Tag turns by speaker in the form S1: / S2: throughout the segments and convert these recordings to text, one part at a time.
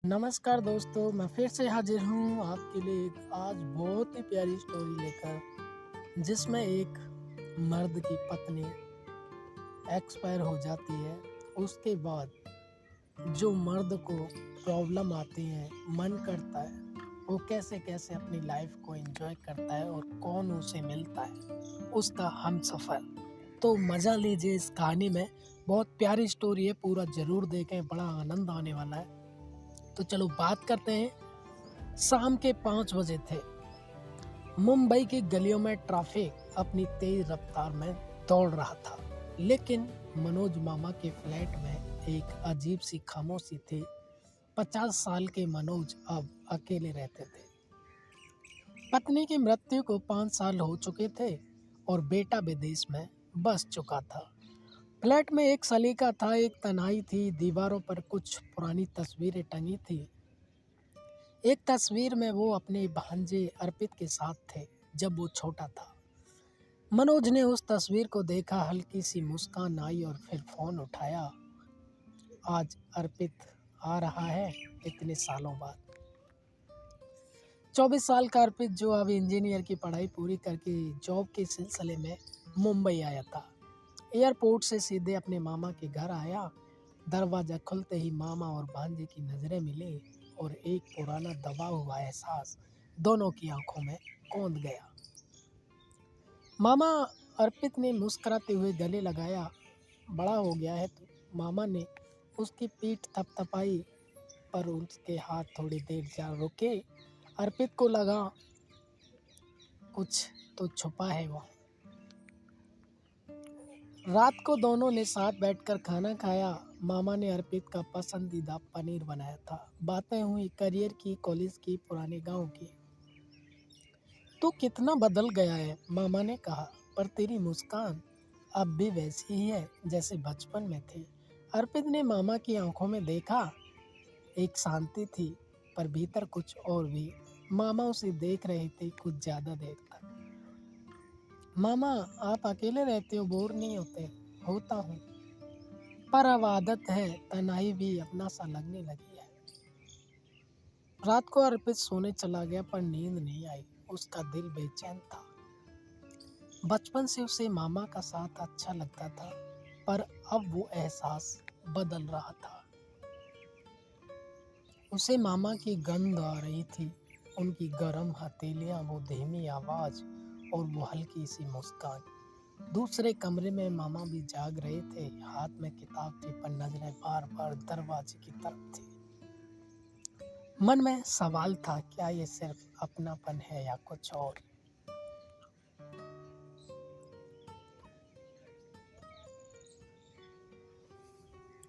S1: नमस्कार दोस्तों, मैं फिर से हाजिर हूँ आपके लिए एक आज बहुत ही प्यारी स्टोरी लेकर, जिसमें एक मर्द की पत्नी एक्सपायर हो जाती है। उसके बाद जो मर्द को प्रॉब्लम आती है, मन करता है वो कैसे कैसे अपनी लाइफ को एंजॉय करता है और कौन उसे मिलता है, उसका हमसफ़र। तो मज़ा लीजिए इस कहानी में। बहुत प्यारी स्टोरी है, पूरा ज़रूर देखें, बड़ा आनंद आने वाला है। तो चलो बात करते हैं। शाम के 5 बजे थे। मुंबई की गलियों में ट्रैफिक अपनी तेज रफ्तार में दौड़ रहा था, लेकिन मनोज मामा के फ्लैट में एक अजीब सी खामोशी थी। 50 साल के मनोज अब अकेले रहते थे। पत्नी की मृत्यु को 5 साल हो चुके थे और बेटा विदेश में बस चुका था। फ्लैट में एक सलीका था, एक तन्हाई थी। दीवारों पर कुछ पुरानी तस्वीरें टंगी थी। एक तस्वीर में वो अपने भांजे अर्पित के साथ थे जब वो छोटा था। मनोज ने उस तस्वीर को देखा, हल्की सी मुस्कान आई और फिर फोन उठाया। आज अर्पित आ रहा है इतने सालों बाद। 24 साल का अर्पित, जो अभी इंजीनियर की पढ़ाई पूरी करके जॉब के सिलसिले में मुंबई आया था, एयरपोर्ट से सीधे अपने मामा के घर आया। दरवाज़ा खुलते ही मामा और भांजे की नज़रें मिली और एक पुराना दबा हुआ एहसास दोनों की आंखों में कौंध गया। मामा, अर्पित ने मुस्कुराते हुए गले लगाया। बड़ा हो गया है तू। मामा ने उसकी पीठ थपथपाई, पर उसके हाथ थोड़ी देर जा रुके। अर्पित को लगा कुछ तो छुपा है वहाँ। रात को दोनों ने साथ बैठकर खाना खाया। मामा ने अर्पित का पसंदीदा पनीर बनाया था। बातें हुई करियर की, कॉलेज की, पुराने गांव की। तू कितना बदल गया है, मामा ने कहा, पर तेरी मुस्कान अब भी वैसी ही है जैसे बचपन में थी। अर्पित ने मामा की आंखों में देखा। एक शांति थी, पर भीतर कुछ और भी। मामा उसे देख रहे थे कुछ ज्यादा देर तक। मामा, आप अकेले रहते हो, बोर नहीं होते? होता हूँ, पर अब आदत है, तन्हाई भी अपना सा लगने लगी है। रात को अर्पित सोने चला गया, पर नींद नहीं आई। उसका दिल बेचैन था। बचपन से उसे मामा का साथ अच्छा लगता था, पर अब वो एहसास बदल रहा था। उसे मामा की गंध आ रही थी, उनकी गर्म हथेलियां, वो धीमी आवाज और वो हल्की सी मुस्कान। दूसरे कमरे में मामा भी जाग रहे थे। हाथ में किताब थी, पर नजरें बार बार दरवाजे की तरफ थी। मन में सवाल था, क्या ये सिर्फ अपनापन है या कुछ और?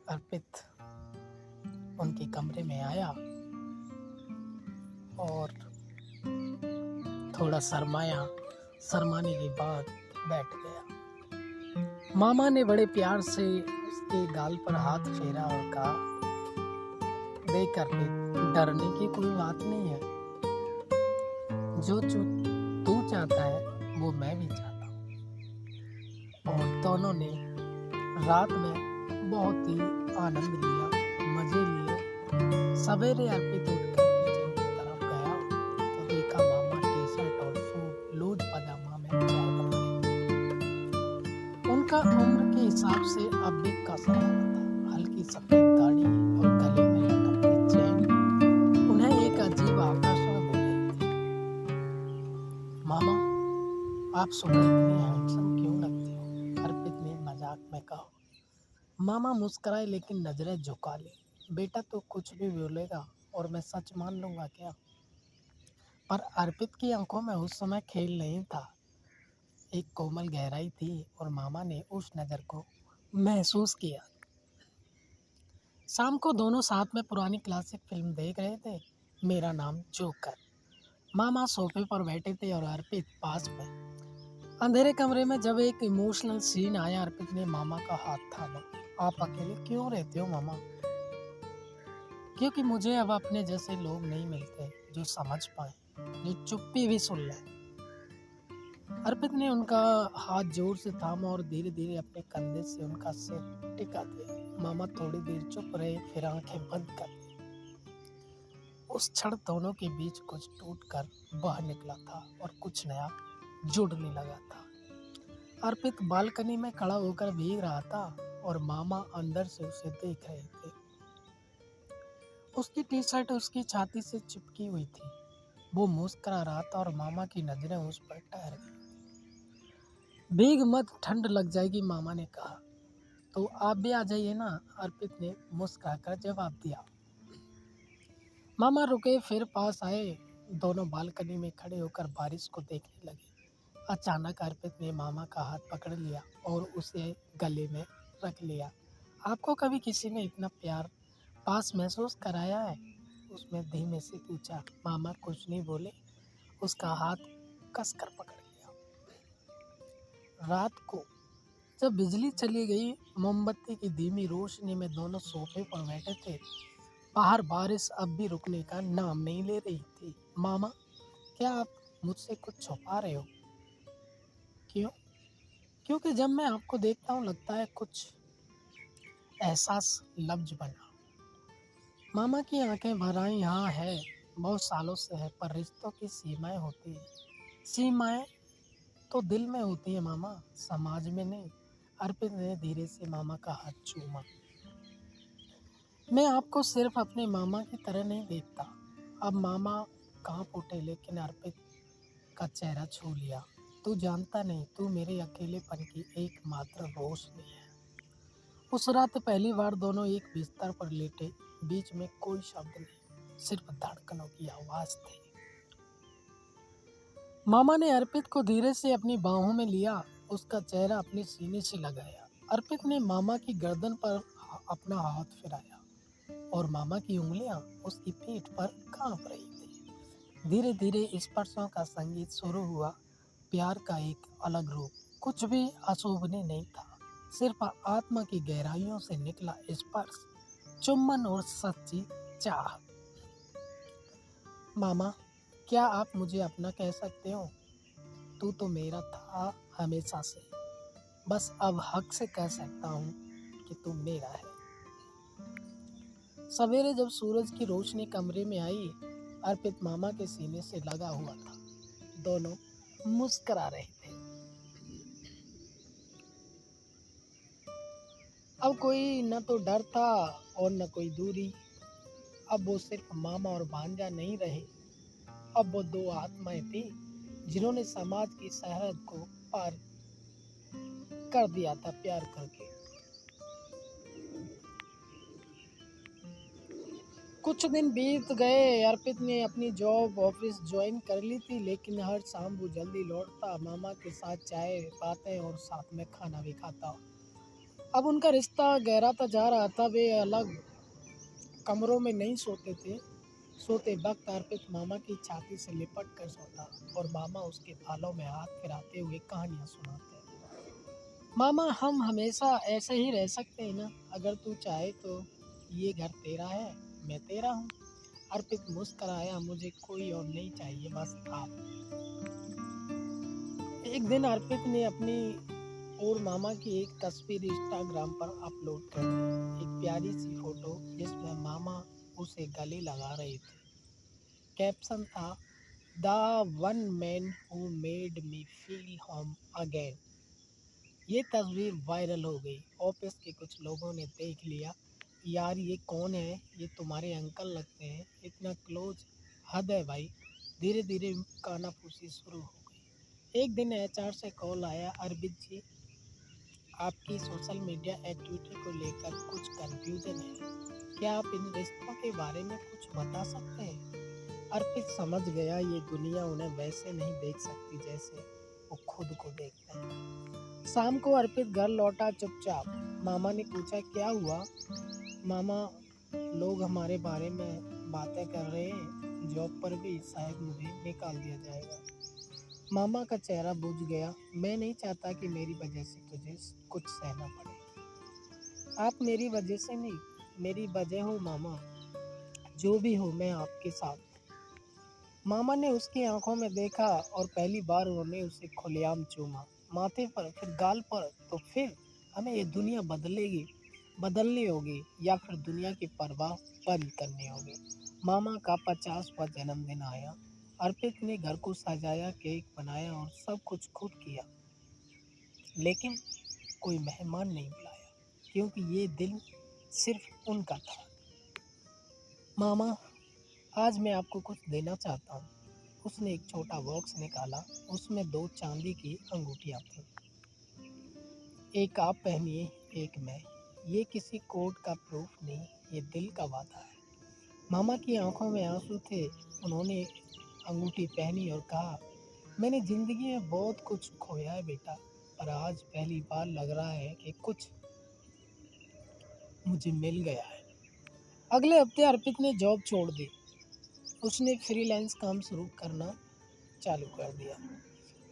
S1: अर्पित उनके कमरे में आया और थोड़ा शर्माने के बाद बैठ गया। मामा ने बड़े प्यार से उसके गाल पर हाथ फेरा और कहा, देख अर्पित, डरने की कोई बात नहीं है। जो तू चाहता है वो मैं भी चाहता हूँ। और दोनों ने रात में बहुत ही आनंद लिया, मजे लिए। सवेरे अर्पित उठकर किचन की तरफ गया तो देखा मामा टी शर्ट और लूज पजामा में चाय बना रहे। उनका उम्र के हिसाब से अब भी कसा हुआ था। हल्की सफेद दाढ़ी और गले में लटकती चेन उन्हें एक अजीब आकर्षण दे रही थी। मामा, आप सुबह इतने हैंडसम क्यों लगते हो? अर्पित ने मजाक में कहा। मामा मुस्कुराए, लेकिन नजरें झुका ली। बेटा तो कुछ भी बोलेगा और मैं सच मान लूंगा क्या? पर अर्पित की आंखों में उस समय खेल नहीं था, एक कोमल गहराई थी, और मामा ने उस नजर को महसूस किया। शाम को दोनों साथ में पुरानी क्लासिक फिल्म देख रहे थे, मेरा नाम जोकर। मामा सोफे पर बैठे थे और अर्पित पास में। अंधेरे कमरे में जब एक इमोशनल सीन आया, अर्पित ने मामा का हाथ थामा। आप अकेले क्यों रहते हो मामा? क्योंकि मुझे अब अपने जैसे लोग नहीं मिलते जो समझ पाए, जो चुप्पी भी सुन ले। अर्पित ने उनका हाथ जोर से थामा और धीरे धीरे अपने कंधे से उनका सिर टिका दिया। मामा थोड़ी देर चुप रहे, फिर आंखें बंद कर ली। उस क्षण दोनों के बीच कुछ टूटकर बाहर निकला था और कुछ नया जुड़ने लगा था। अर्पित बालकनी में खड़ा होकर भीग रहा था और मामा अंदर से उसे देख रहे थे। उसकी टी शर्ट उसकी छाती से चिपकी हुई थी। वो मुस्कुरा रहा था और मामा की नजरें उस पर ठहर गई। भीग मत, ठंड लग जाएगी, मामा ने कहा। तो आप भी आ जाइए ना, अर्पित ने मुस्कुराकर जवाब दिया। मामा रुके, फिर पास आए। दोनों बालकनी में खड़े होकर बारिश को देखने लगे। अचानक अर्पित ने मामा का हाथ पकड़ लिया और उसे गले में रख लिया। आपको कभी किसी ने इतना प्यार पास महसूस कराया है? उसने धीमे से पूछा। मामा कुछ नहीं बोले, उसका हाथ कसकर पकड़ लिया। रात को जब बिजली चली गई, मोमबत्ती की धीमी रोशनी में दोनों सोफे पर बैठे थे। बाहर बारिश अब भी रुकने का नाम नहीं ले रही थी। मामा, क्या आप मुझसे कुछ छुपा रहे हो? क्यों? क्योंकि जब मैं आपको देखता हूँ लगता है कुछ एहसास लफ्ज बना। मामा की आंखें भर आई। हाँ है, बहुत सालों से है, पर रिश्तों की सीमाएं होती हैं। सीमाएं तो दिल में होती है मामा, समाज में नहीं। अर्पित ने धीरे से मामा का हाथ चूमा। मैं आपको सिर्फ अपने मामा की तरह नहीं देखता। अब मामा कांप उठे, लेकिन अर्पित का चेहरा छू लिया। तू जानता नहीं, तू मेरे अकेलेपन की एकमात्र रोशनी है। उस रात पहली बार दोनों एक बिस्तर पर लेटे। बीच में कोई शब्द नहीं, सिर्फ धड़कनों की आवाज थी। मामा ने अर्पित को धीरे से अपनी बाहों में लिया, उसका चेहरा अपने सीने से लगाया। अर्पित ने मामा की गर्दन पर अपना हाथ फिराया और मामा की उंगलियां उसकी पीठ पर कांप रही थी। धीरे धीरे स्पर्शों का संगीत शुरू हुआ। प्यार का एक अलग रूप, कुछ भी अशोभनीय नहीं था, सिर्फ आत्मा की गहराइयों से निकला स्पर्श, चुम्बन और सच्ची चाह। मामा, क्या आप मुझे अपना कह सकते हो? तू तो मेरा था हमेशा से, बस अब हक से कह सकता हूँ कि तू मेरा है। सवेरे जब सूरज की रोशनी कमरे में आई, अर्पित मामा के सीने से लगा हुआ था। दोनों मुस्कुरा रहे थे। अब कोई न तो डर था और न कोई दूरी। अब वो सिर्फ मामा और भांजा नहीं रहे, अब वो दो आत्माएं थी जिन्होंने समाज की सरहद को पार कर दिया था प्यार करके। कुछ दिन बीत गए। अर्पित ने अपनी जॉब ऑफिस ज्वाइन कर ली थी, लेकिन हर शाम वो जल्दी लौटता, मामा के साथ चाय, बातें और साथ में खाना भी खाता। अब उनका रिश्ता गहराता जा रहा था। वे अलग कमरों में नहीं सोते थे। सोते वक्त अर्पित मामा की छाती से लिपट कर सोता और मामा उसके बालों में हाथ फिराते हुए कहानियां सुनाते। मामा, हम हमेशा ऐसे ही रह सकते हैं ना? अगर तू चाहे तो ये घर तेरा है, मैं तेरा हूँ। अर्पित मुस्कुराया। मुझे कोई और नहीं चाहिए, बस आप। एक दिन अर्पित ने अपनी और मामा की एक तस्वीर इंस्टाग्राम पर अपलोड कर दी। एक प्यारी सी फोटो जिसमें मामा उसे गले लगा रहे थे। कैप्शन था, the one man who made me feel home again. ये तस्वीर वायरल हो गई। ऑफिस के कुछ लोगों ने देख लिया। यार ये कौन है? ये तुम्हारे अंकल लगते हैं, इतना क्लोज, हद है भाई। धीरे धीरे कानाफूसी शुरू हो गई। एक दिन एचआर से कॉल आया, अर्पित जी, आपकी सोशल मीडिया एक्टिविटी को लेकर कुछ कंफ्यूजन है, क्या आप इन रिश्तों के बारे में कुछ बता सकते हैं? अर्पित समझ गया, ये दुनिया उन्हें वैसे नहीं देख सकती जैसे वो खुद को देखते हैं। शाम को अर्पित घर लौटा चुपचाप। मामा ने पूछा, क्या हुआ? मामा, लोग हमारे बारे में बातें कर रहे हैं, जॉब पर भी शायद मुझे निकाल दिया जाएगा। मामा का चेहरा बुझ गया। मैं नहीं चाहता कि मेरी वजह से तुझे कुछ सहना पड़े। आप मेरी वजह से नहीं, मेरी वजह हो मामा। जो भी हो, मैं आपके साथ। मामा ने उसकी आंखों में देखा और पहली बार उन्होंने उसे खुलेआम चूमा, माथे पर, फिर गाल पर, तो फिर हमें ये दुनिया बदलेगी। बदलनी होगी या फिर दुनिया की परवाह बंद करनी होगी। मामा का 50वां जन्मदिन आया। अर्पित ने घर को सजाया, केक बनाया और सब कुछ खुद किया, लेकिन कोई मेहमान नहीं बुलाया क्योंकि ये दिन सिर्फ उनका था। मामा, आज मैं आपको कुछ देना चाहता हूँ। उसने एक छोटा बॉक्स निकाला। उसमें 2 चांदी की अंगूठियाँ थीं। एक आप पहनिए, एक मैं। ये किसी कोड का प्रूफ नहीं, ये दिल का वादा है। मामा की आंखों में आंसू थे। उन्होंने अंगूठी पहनी और कहा, मैंने जिंदगी में बहुत कुछ खोया है बेटा, पर आज पहली बार लग रहा है कि कुछ मुझे मिल गया है। अगले हफ्ते अर्पित ने जॉब छोड़ दी। उसने फ्रीलांस काम शुरू करना चालू कर दिया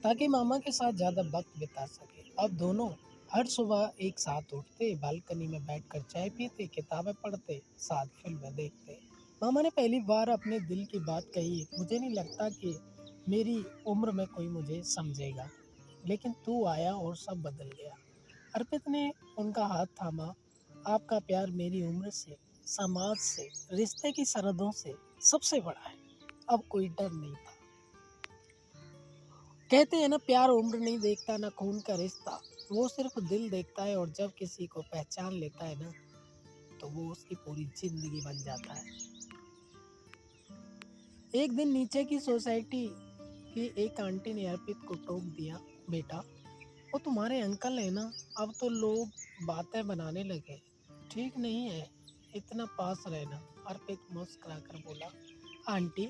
S1: ताकि मामा के साथ ज़्यादा वक्त बिता सके। अब दोनों हर सुबह एक साथ उठते, बालकनी में बैठकर चाय पीते, किताबें पढ़ते, साथ फिल्में देखते। मामा ने पहली बार अपने दिल की बात कही, मुझे नहीं लगता कि मेरी उम्र में कोई मुझे समझेगा, लेकिन तू आया और सब बदल गया। अर्पित ने उनका हाथ थामा। आपका प्यार मेरी उम्र से, समाज से, रिश्ते की सरहदों से सबसे बड़ा है। अब कोई डर नहीं था। कहते हैं ना, प्यार उम्र नहीं देखता, ना खून का रिश्ता, वो सिर्फ दिल देखता है। और जब किसी को पहचान लेता है ना, तो वो उसकी पूरी जिंदगी बन जाता है। एक दिन नीचे की सोसाइटी की एक आंटी ने अर्पित को टोक दिया, बेटा, वो तुम्हारे अंकल है ना, अब तो लोग बातें बनाने लगे, ठीक नहीं है इतना पास रहना। अर्पित मुस्कुरा कर बोला, आंटी,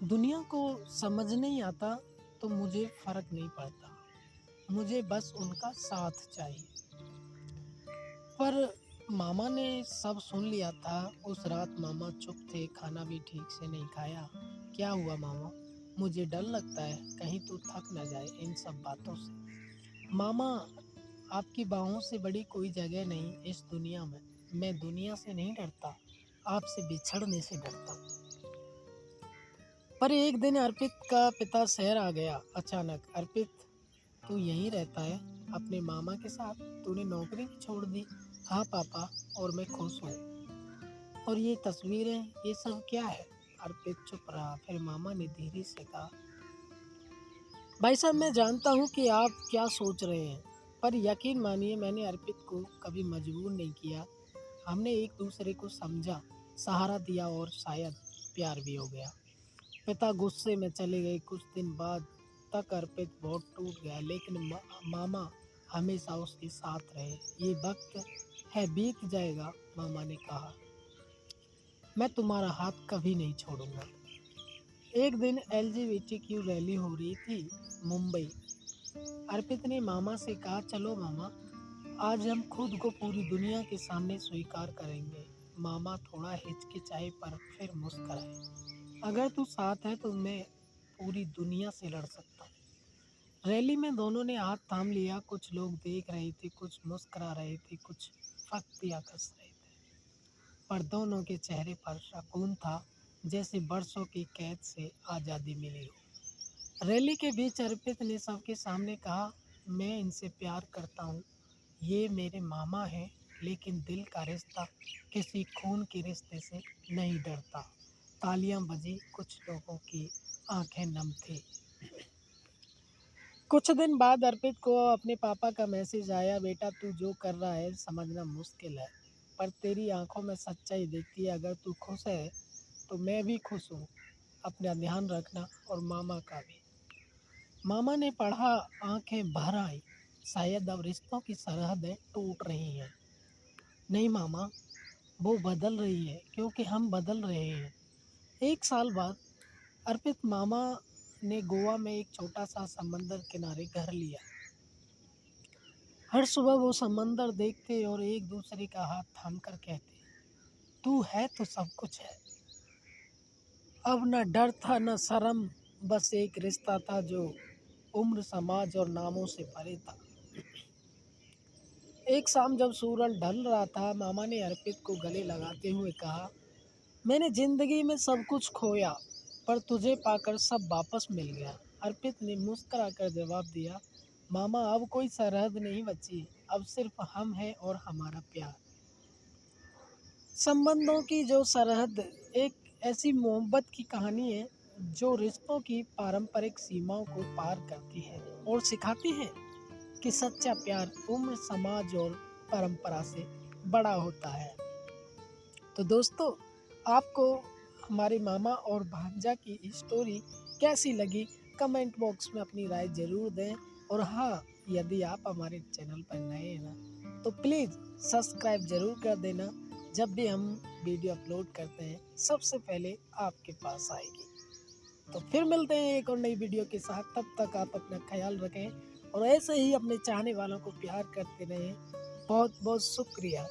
S1: दुनिया को समझ नहीं आता तो मुझे फर्क नहीं पड़ता, मुझे बस उनका साथ चाहिए। पर मामा ने सब सुन लिया था। उस रात मामा चुप थे, खाना भी ठीक से नहीं खाया। क्या हुआ मामा? मुझे डर लगता है कहीं तू थक न जाए इन सब बातों से। मामा, आपकी बाहों से बड़ी कोई जगह नहीं इस दुनिया में। मैं दुनिया से नहीं डरता, आपसे बिछड़ने से डरता हूँ। पर एक दिन अर्पित का पिता शहर आ गया अचानक। अर्पित, तू यहीं रहता है अपने मामा के साथ? तूने नौकरी भी छोड़ दी? हाँ पापा, और मैं खुश हूँ। और ये तस्वीरें, ये सब क्या है? अर्पित चुप रहा। फिर मामा ने धीरे से कहा, भाई साहब, मैं जानता हूँ कि आप क्या सोच रहे हैं, पर यकीन मानिए मैंने अर्पित को कभी मजबूर नहीं किया। हमने एक दूसरे को समझा, सहारा दिया और शायद प्यार भी हो गया। पिता गुस्से में चले गए। कुछ दिन बाद तक अर्पित बहुत टूट गया, लेकिन मामा हमेशा उसके साथ रहे। ये वक्त है, बीत जाएगा, मामा ने कहा, मैं तुम्हारा हाथ कभी नहीं छोड़ूंगा। एक दिन LGBTQ रैली हो रही थी मुंबई। अर्पित ने मामा से कहा, चलो मामा, आज हम खुद को पूरी दुनिया के सामने स्वीकार करेंगे। मामा थोड़ा हिचकिचाए पर फिर मुस्कुराए, अगर तू साथ है तो मैं पूरी दुनिया से लड़ सकता हूँ। रैली में दोनों ने हाथ थाम लिया। कुछ लोग देख रहे थे, कुछ मुस्कुरा रहे थे, कुछ फक्तियाँ कस रहे थे, पर दोनों के चेहरे पर सुकून था, जैसे बरसों की कैद से आज़ादी मिली हो। रैली के बीच अर्पित ने सबके सामने कहा, मैं इनसे प्यार करता हूँ, ये मेरे मामा हैं, लेकिन दिल का रिश्ता किसी खून के रिश्ते से नहीं डरता। तालियां बजी, कुछ लोगों की आंखें नम थी। कुछ दिन बाद अर्पित को अपने पापा का मैसेज आया, बेटा, तू जो कर रहा है समझना मुश्किल है, पर तेरी आंखों में सच्चाई दिखती है। अगर तू खुश है तो मैं भी खुश हूँ। अपना ध्यान रखना, और मामा का भी। मामा ने पढ़ा, आंखें भर आई। शायद अब रिश्तों की सरहदें टूट रही हैं। नहीं मामा, वो बदल रही है क्योंकि हम बदल रहे हैं। 1 साल बाद अर्पित मामा ने गोवा में एक छोटा सा समंदर किनारे घर लिया। हर सुबह वो समंदर देखते और एक दूसरे का हाथ थाम कर कहते, तू है तो सब कुछ है। अब न डर था न शर्म, बस एक रिश्ता था जो उम्र, समाज और नामों से परे था। एक शाम जब सूरज ढल रहा था, मामा ने अर्पित को गले लगाते हुए कहा, मैंने जिंदगी में सब कुछ खोया, पर तुझे पाकर सब वापस मिल गया। अर्पित ने मुस्कुरा कर जवाब दिया, मामा, अब कोई सरहद नहीं बची, अब सिर्फ हम हैं और हमारा प्यार। संबंधों की जो सरहद एक ऐसी मोहब्बत की कहानी है जो रिश्तों की पारंपरिक सीमाओं को पार करती है और सिखाती है कि सच्चा प्यार उम्र, समाज और परंपरा से बड़ा होता है। तो दोस्तों, आपको हमारे मामा और भांजा की स्टोरी कैसी लगी? कमेंट बॉक्स में अपनी राय ज़रूर दें। और हाँ, यदि आप हमारे चैनल पर नए हैं ना, तो प्लीज़ सब्सक्राइब ज़रूर कर देना। जब भी हम वीडियो अपलोड करते हैं सबसे पहले आपके पास आएगी। तो फिर मिलते हैं एक और नई वीडियो के साथ। तब तक आप अपना ख्याल रखें और ऐसे ही अपने चाहने वालों को प्यार करते रहें। बहुत बहुत शुक्रिया।